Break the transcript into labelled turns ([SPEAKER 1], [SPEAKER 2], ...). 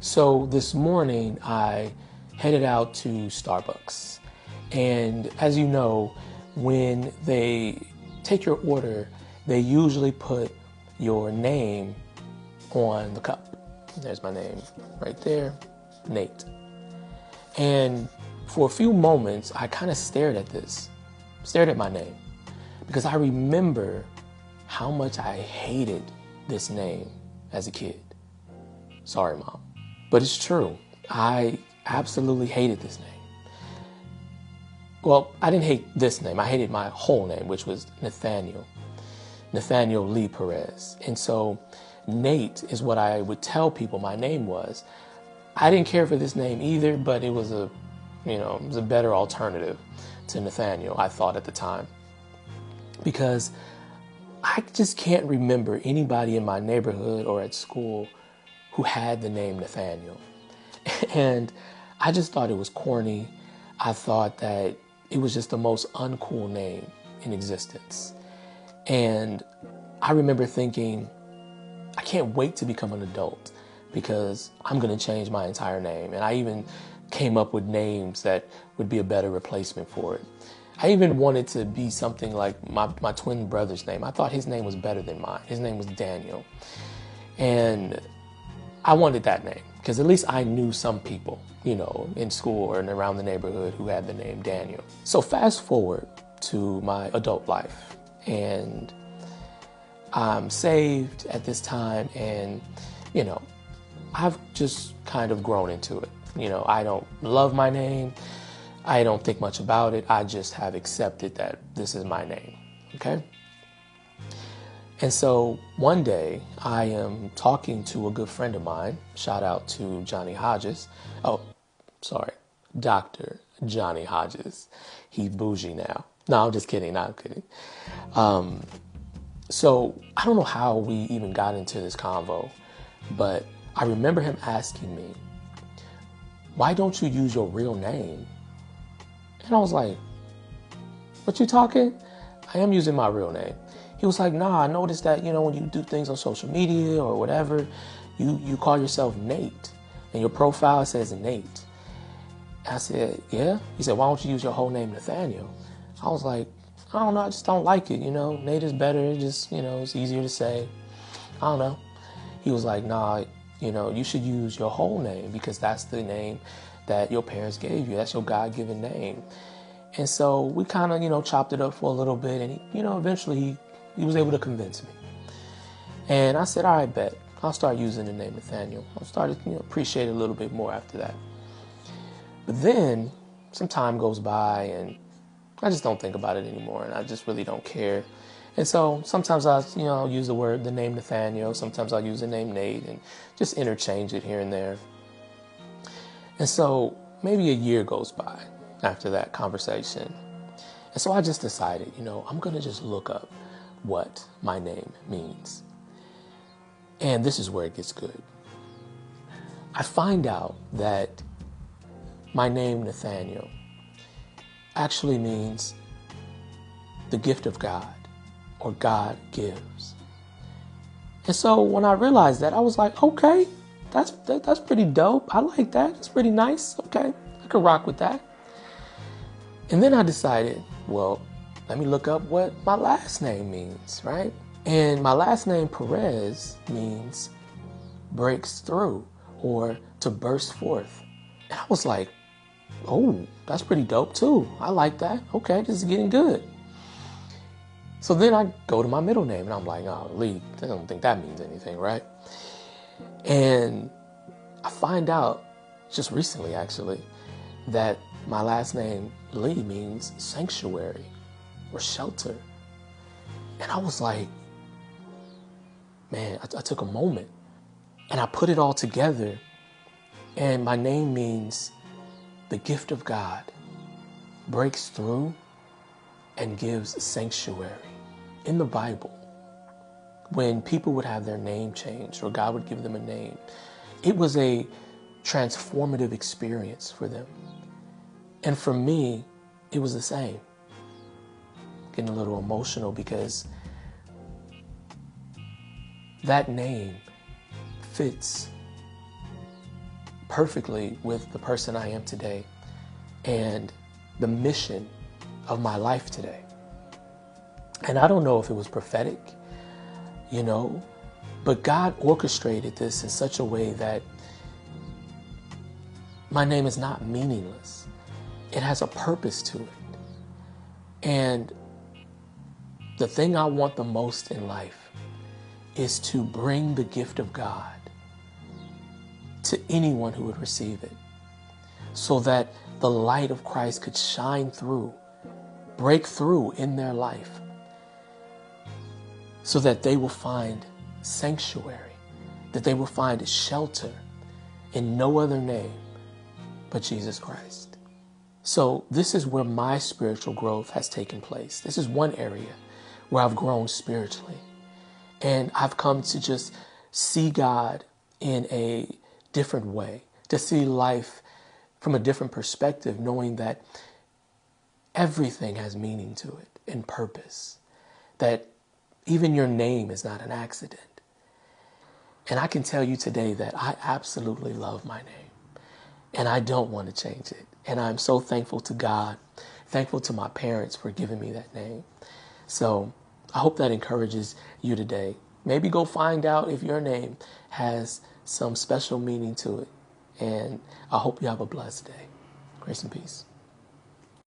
[SPEAKER 1] So this morning I headed out to Starbucks. And as you know, when they take your order, they usually put your name on the cup. There's my name right there, Nate. And for a few moments, I kind of stared at my name, because I remember how much I hated this name as a kid. Sorry, Mom. But it's true. I absolutely hated this name. Well, I didn't hate this name. I hated my whole name, which was Nathaniel Lee Perez. And so Nate is what I would tell people my name was. I didn't care for this name either, but it was a better alternative to Nathaniel, I thought at the time. Because I just can't remember anybody in my neighborhood or at school who had the name Nathaniel. And I just thought it was corny. I thought that it was just the most uncool name in existence. And I remember thinking, I can't wait to become an adult because I'm going to change my entire name. And I even came up with names that would be a better replacement for it. I even wanted to be something like my twin brother's name. I thought his name was better than mine. His name was Daniel. And I wanted that name because at least I knew some people, in school and around the neighborhood who had the name Daniel. So fast forward to my adult life, and I'm saved at this time, and, I've just kind of grown into it. I don't love my name. I don't think much about it. I just have accepted that this is my name, okay? And so one day I am talking to a good friend of mine. Shout out to Johnny Hodges. Oh, sorry, Dr. Johnny Hodges. He's bougie now. No, I'm just kidding. Not kidding. So I don't know how we even got into this convo, but I remember him asking me, why don't you use your real name? And I was like, what you talking? I am using my real name. He was like, nah, I noticed that, when you do things on social media or whatever, you call yourself Nate. And your profile says Nate. I said, yeah? He said, why don't you use your whole name, Nathaniel? I was like, I don't know, I just don't like it, Nate is better, it just, it's easier to say. I don't know. He was like, nah, you should use your whole name because that's the name that your parents gave you. That's your God-given name. And so we kind of, chopped it up for a little bit, and eventually he was able to convince me. And I said, all right, bet. I'll start using the name Nathaniel. I started, appreciate it a little bit more after that. But then some time goes by and I just don't think about it anymore, and I just really don't care. And so sometimes I'll use the name Nathaniel. Sometimes I'll use the name Nate and just interchange it here and there. And so maybe a year goes by after that conversation. And so I just decided, I'm going to just look up what my name means. And this is where it gets good. I find out that my name, Nathaniel, actually means the gift of God, or God gives. And so when I realized that, I was like, okay, that's pretty dope. I like that. It's pretty nice. Okay, I could rock with that. And then I decided, well, let me look up what my last name means, right? And my last name, Perez, means breaks through or to burst forth. And I was like, oh, that's pretty dope too. I like that. Okay, this is getting good. So then I go to my middle name and I'm like, oh, Lee, I don't think that means anything, right? And I find out just recently, actually, that my last name, Lee, means sanctuary or shelter. And I was like, man, I took a moment and I put it all together. And my name means the gift of God breaks through and gives sanctuary. In the Bible, when people would have their name changed or God would give them a name, it was a transformative experience for them. And for me, it was the same. Getting a little emotional because that name fits perfectly with the person I am today and the mission of my life today. And I don't know if it was prophetic, but God orchestrated this in such a way that my name is not meaningless. It has a purpose to it. And the thing I want the most in life is to bring the gift of God to anyone who would receive it, so that the light of Christ could shine through, break through in their life, so that they will find sanctuary, that they will find shelter in no other name but Jesus Christ. So this is where my spiritual growth has taken place. This is one area where I've grown spiritually. And I've come to just see God in a different way, to see life from a different perspective, knowing that everything has meaning to it and purpose, that even your name is not an accident. And I can tell you today that I absolutely love my name and I don't want to change it. And I'm so thankful to God, thankful to my parents for giving me that name. So I hope that encourages you today. Maybe go find out if your name has some special meaning to it. And I hope you have a blessed day. Grace and peace.